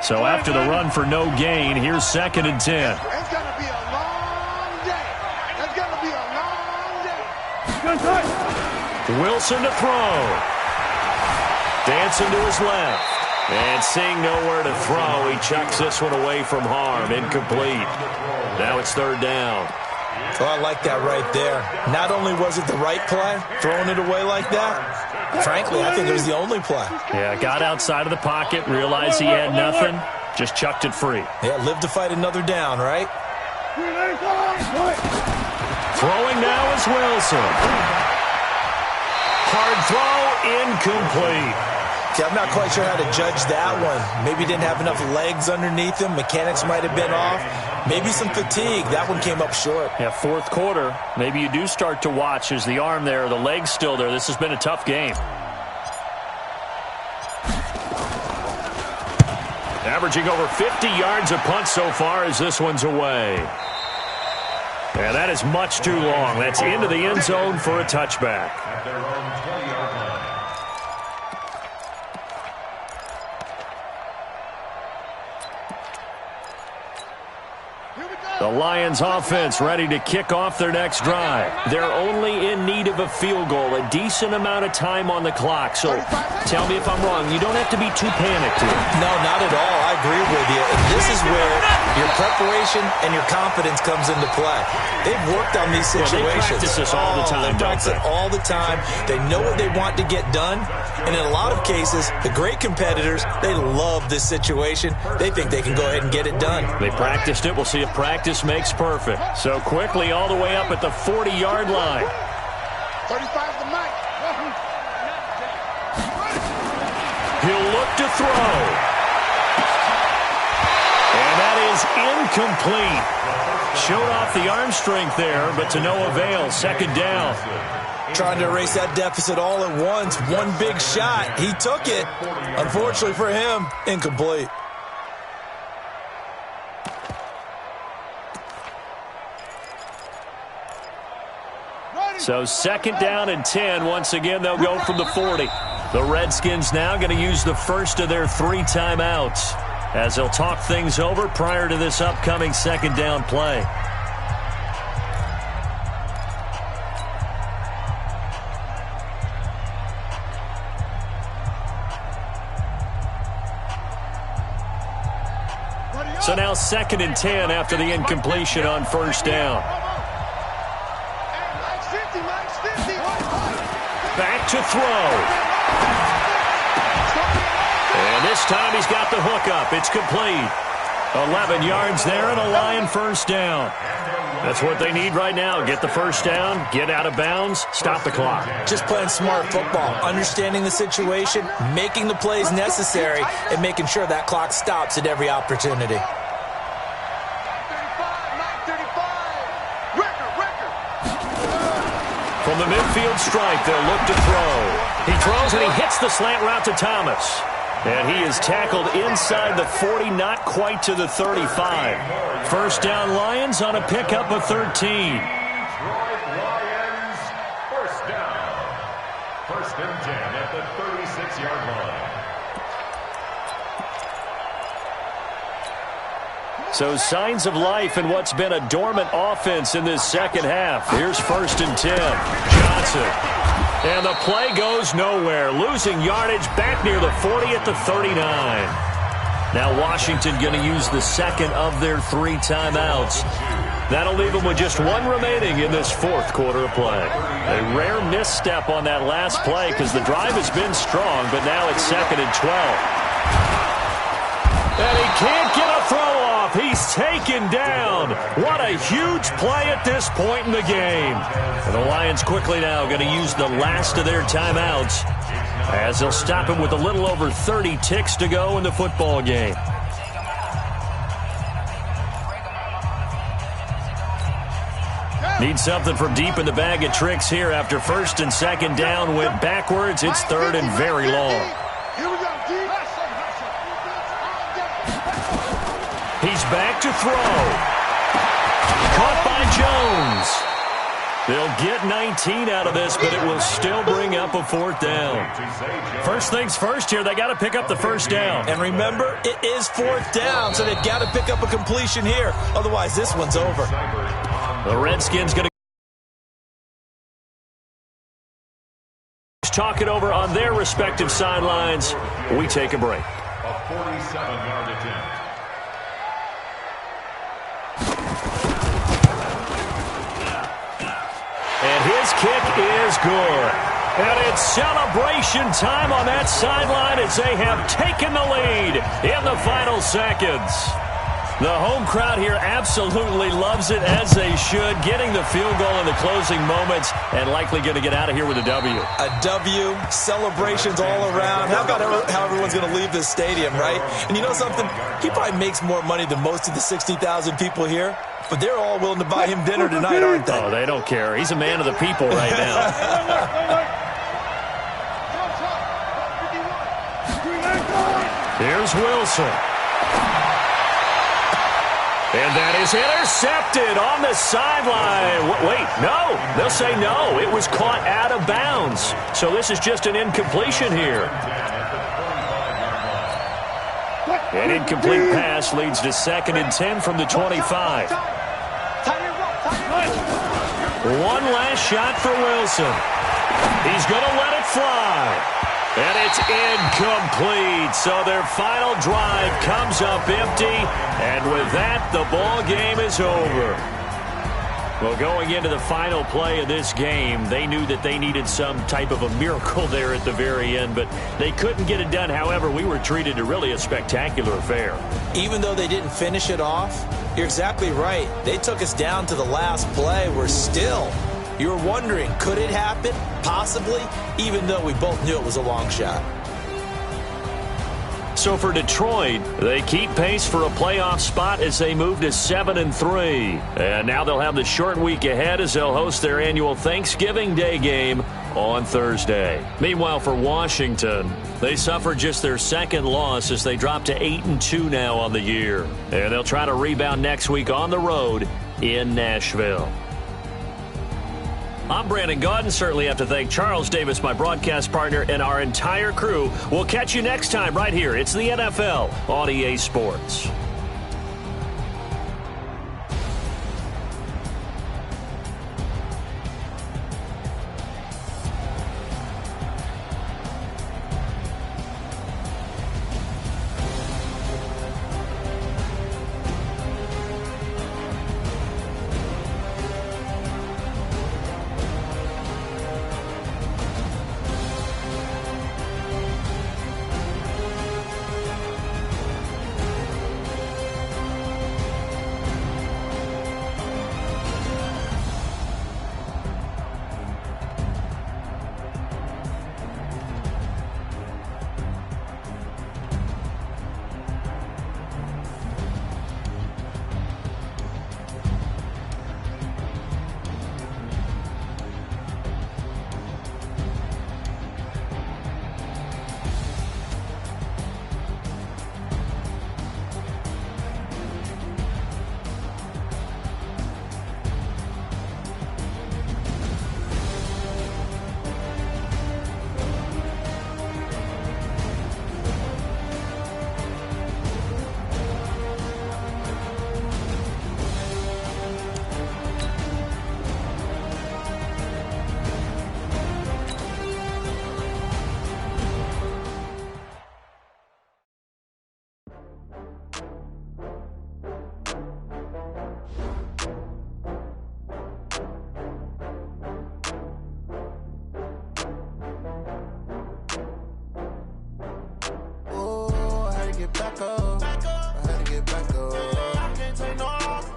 So after the run for no gain, here's 2nd and 10. It's going to be a long day. It's going to be a long day. Wilson to throw. Dancing to his left. And seeing nowhere to throw, he chucks this one away from harm. Incomplete. Now it's 3rd down. Oh, I like that right there. Not only was it the right play, throwing it away like that, frankly, I think it was the only play. Yeah, got outside of the pocket, realized he had nothing, just chucked it free. Yeah, live to fight another down, right? Throwing now is Wilson. Hard throw, incomplete. See, I'm not quite sure how to judge that one. Maybe he didn't have enough legs underneath him. Mechanics might have been off. Maybe some fatigue. That one came up short. Yeah, 4th quarter. Maybe you do start to watch. Is the arm there, the leg's still there. This has been a tough game. Averaging over 50 yards a punt so far as this one's away. And that is much too long. That's into the end zone for a touchback. At their own 20-yard line. The Lions offense ready to kick off their next drive. They're only in need of a field goal, a decent amount of time on the clock. So tell me if I'm wrong. You don't have to be too panicked here. No, not at all. I agree with you. And this is where your preparation and your confidence comes into play. They've worked on these situations. They practice this all the time, They practice it all the time. They know what they want to get done. And in a lot of cases, the great competitors, they love this situation. They think they can go ahead and get it done. They practiced it. We'll see if practice makes perfect. So quickly all the way up at the 40-yard line. 35 the mic. He'll look to throw. And that is incomplete. Showed off the arm strength there, but to no avail. 2nd down. Trying to erase that deficit all at once. One big shot. He took it. Unfortunately for him, incomplete. So 2nd down and 10. Once again, they'll go from the 40. The Redskins now going to use the first of their 3 timeouts as they'll talk things over prior to this upcoming 2nd down play. So now 2nd and 10 after the incompletion on 1st down. Back to throw. And this time he's got the hook up. It's complete. 11 yards there and a Lion 1st down. That's what they need right now. Get the 1st down, get out of bounds, stop the clock. Just playing smart football, understanding the situation, making the plays necessary, and making sure that clock stops at every opportunity. From the midfield stripe, they'll look to throw. He throws and he hits the slant route to Thomas. And he is tackled inside the 40, not quite to the 35. 1st down Lions on a pickup of 13. Detroit Lions, 1st down. 1st and 10 at the 36-yard line. So signs of life in what's been a dormant offense in this 2nd half. Here's 1st and 10. Johnson. And the play goes nowhere. Losing yardage back near the 40 at the 39. Now Washington going to use the 2nd of their 3 timeouts. That'll leave them with just 1 remaining in this 4th quarter of play. A rare misstep on that last play because the drive has been strong, but now it's 2nd and 12. And he can't get a throw off. He's taken down. What a huge play at this point in the game. And the Lions quickly now going to use the last of their timeouts as they'll stop him with a little over 30 ticks to go in the football game. Need something from deep in the bag of tricks here after 1st and 2nd down went backwards. It's 3rd and very long. He's back to throw. Caught by Jones. They'll get 19 out of this, but it will still bring up a 4th down. First things first here, they got to pick up the 1st down. And remember, it is 4th down, so they've got to pick up a completion here. Otherwise, this one's over. The Redskins going to talk it over on their respective sidelines. We take a break. A 47-yard attempt. And his kick is good. And it's celebration time on that sideline as they have taken the lead in the final seconds. The home crowd here absolutely loves it, as they should, getting the field goal in the closing moments and likely going to get out of here with a W. A W, celebrations all around. How about how everyone's going to leave this stadium, right? And you know something? He probably makes more money than most of the 60,000 people here, but they're all willing to buy him dinner tonight, aren't they? Oh, they don't care. He's a man of the people right now. Here's Wilson. And that is intercepted on the sideline. Wait, no. They'll say no. It was caught out of bounds. So this is just an incompletion here. An incomplete pass leads to 2nd and 10 from the 25. One last shot for Wilson. He's going to let it fly. And it's incomplete. So their final drive comes up empty. And with that, the ball game is over. Well, going into the final play of this game, they knew that they needed some type of a miracle there at the very end, but they couldn't get it done. However, we were treated to really a spectacular affair. Even though they didn't finish it off, you're exactly right. They took us down to the last play. We're still... You were wondering, could it happen? Possibly, even though we both knew it was a long shot. So for Detroit, they keep pace for a playoff spot as they move to 7-3. And now they'll have the short week ahead as they'll host their annual Thanksgiving Day game on Thursday. Meanwhile, for Washington, they suffered just their 2nd loss as they drop to 8-2 now on the year. And they'll try to rebound next week on the road in Nashville. I'm Brandon Gaudin. Certainly have to thank Charles Davis, my broadcast partner, and our entire crew. We'll catch you next time right here. It's the NFL on EA Sports. Back up. I had to get back up. I can't take no loss.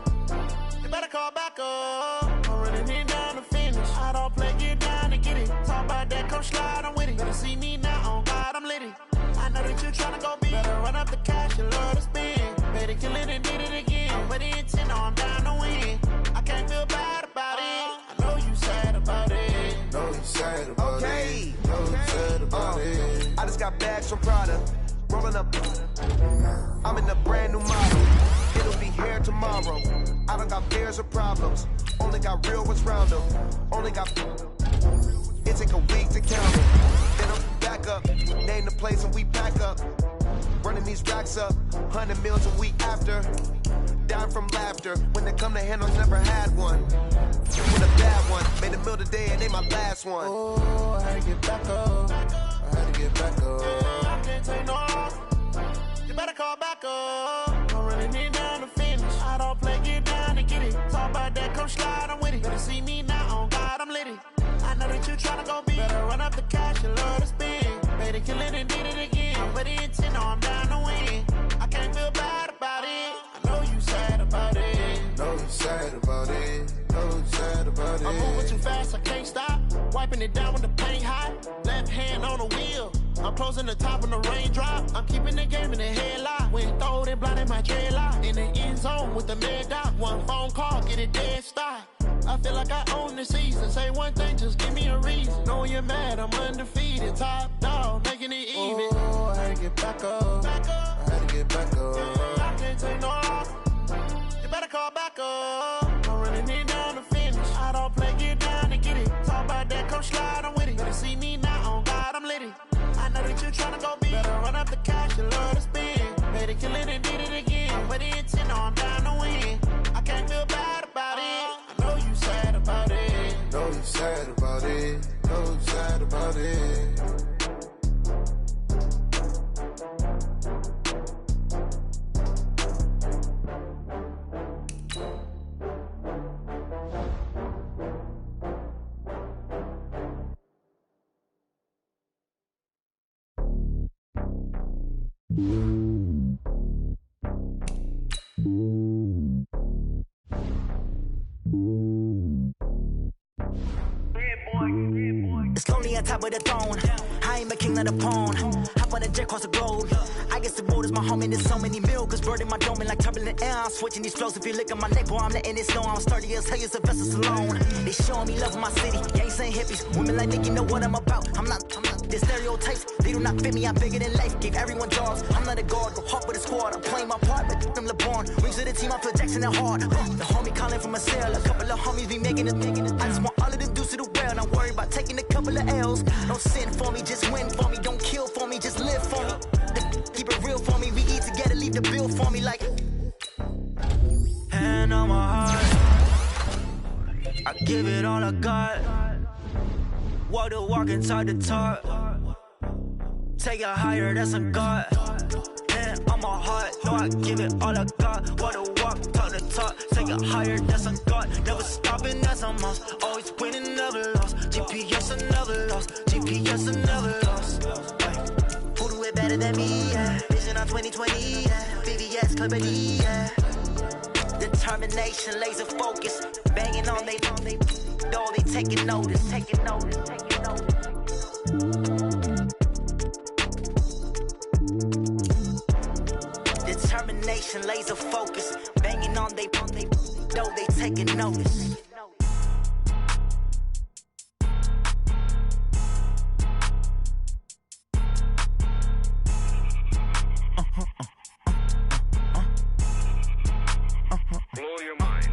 You better call back up. I'm running it down to finish. I don't play, get down to get it. Talk about that, come slide, I'm with it. Better see me now, on God, I'm lit it. I know that you tryna go big. Better run up the cash, you love to spend. Better kill it and did it again. I'm with the intent, I'm down to win. I can't feel bad about it. I know you sad about it. Know you sad about it. Know you sad about it. I just got bags from Prada. Rolling up, I'm in a brand new model. It'll be here tomorrow. I don't got fears or problems. Only got real ones round them. Only got. It take a week to count them. Then I'm back up. Name the place and we back up. Running these racks up. 100 meals a week after. Down from laughter. When they come to handles, never had one. With a bad one. Made a meal today and they my last one. Oh, I had to get back up. I had to get back up. I can't take no loss. You better call back up. I'm running it down to finish. I don't play, get down to get it. Talk about that, come slide, I'm with it. Better see me now, on God, I'm lit it. I know that you tryna go big. Better run up the cash, you love to spend. Better kill it and did it again. I'm with the intent, I'm down to win. I can't feel bad about it. I know you sad about it. Know you sad about it. Know you sad about it. I'm moving too fast, I can't stop. Wiping it down with the paint hot. Left hand on the wheel. I'm closing the top on the raindrop. I'm keeping the game in the headlock. When throwed and blinded my dreadlock. In the end zone with the mad dot. One phone call, get it dead stop. I feel like I own the season. Say one thing, just give me a reason. Knowing you're mad, I'm undefeated. Top dog, making it even. Oh, I had to get back up. I had to get back up. I can't take no loss. You better call back up. I'm running it down to finish. I don't play, get down to get it. Talk about that, come slide, I'm with it. Better see me now, on God, I'm lit it. I know that you tryna go big. Better run up the cash, you love to spend. Better kill it and did it again. I'm with the intent, I'm down to win. I can't feel bad about it. I know you sad about it. Know you sad about it. Know you sad about it. It's lonely on top of the throne. I ain't a king of the pawn. Hop on a jet across the globe. I guess the road is my home and there's so many milkers birding my dome and like turbulent air. I'm switching these flows. If you look at my neck, boy, I'm letting it snow. I'm sturdy as hell, it's a vessel alone. They showing me love in my city. Gangs ain't hippies. Women like Nick, you know what I'm about. I'm not The stereotypes, they do not fit me, I'm bigger than life. Gave everyone jobs, I'm not a guard, go hop with a squad. I'm playing my part, but them LeBron. Rings to the team, I feel Jackson and hard. The homie calling from a cell, a couple of homies be making it. I just want all of them dudes to do well, and I'm worried about taking a couple of L's. Don't sin for me, just win for me. Don't kill for me, just live for me. Keep it real for me, we eat together, leave the bill for me like. Hand on my heart, I give it all I got. Walk the walk inside the talk. Take it higher, that's a God. Hand on my heart, no, I give it all I got. Walk the walk, talk the talk. Take it higher, that's a God. Never stopping, that's a must. Always winning, never lost. GPS, I never lost. GPS, I never lost. Who do it better than me? Yeah. Vision on 2020, yeah. VVS, Clippity, yeah. Determination, laser focus. Banging on they, though they taking notice, taking notice, taking notice. Determination, laser focus. Banging on they, though they taking notice. Blow your mind.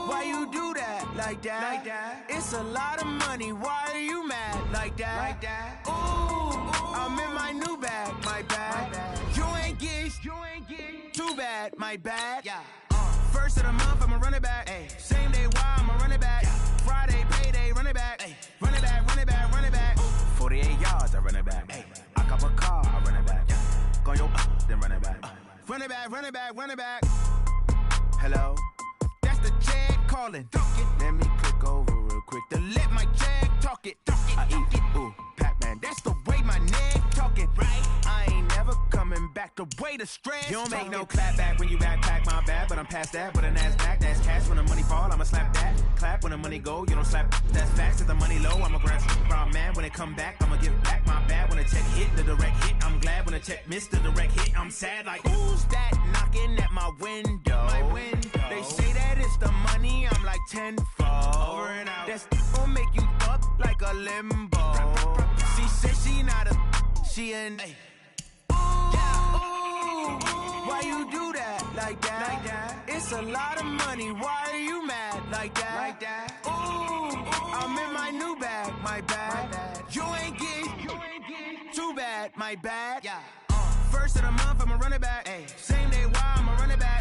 Why you do that like that? It's a lot of money. Why are you mad like that? Ooh, I'm in my new bag, my bad. You ain't get too bad, my bad. Yeah. First of the month, I'ma run it back. Ay. Same day, why I'ma run it back. Yeah. Friday, payday, run it back. Ay. Run it back, run it back, run it back. 48 yards, I run it back. Ay. I cop a car, I run it back. Yeah. Go yo, then run it back. Run it back, run it back, run it back. Hello? That's the Jag calling. Let me click over real quick to let my Jag talk it. I eat it, ooh, Pac-Man. That's the way my neck talking. Right? I ain't never coming back the way the stress. You don't make no clap back when you backpack, my bad. But I'm past that with a NASDAQ. That's cash when the money fall, I'ma slap that. Clap when the money go, you don't slap. That's facts. If the money low, I'ma grab from man. When it come back, I'ma give back my bad. When the check hit, the direct hit. I'm glad when the check missed the direct hit. I'm sad like, who's that knocking at my window? My window. They say that it's the money, I'm like tenfold. Over and out. That's gon' make you up like a limbo. She said she not a, she an. Why you do that like that? It's a lot of money. Why are you mad like that? Ooh, I'm in my new bag, my bad. You ain't get too bad, my bad. Yeah. First of the month, I'ma run it back. Ay. Same day, why I'ma run it back.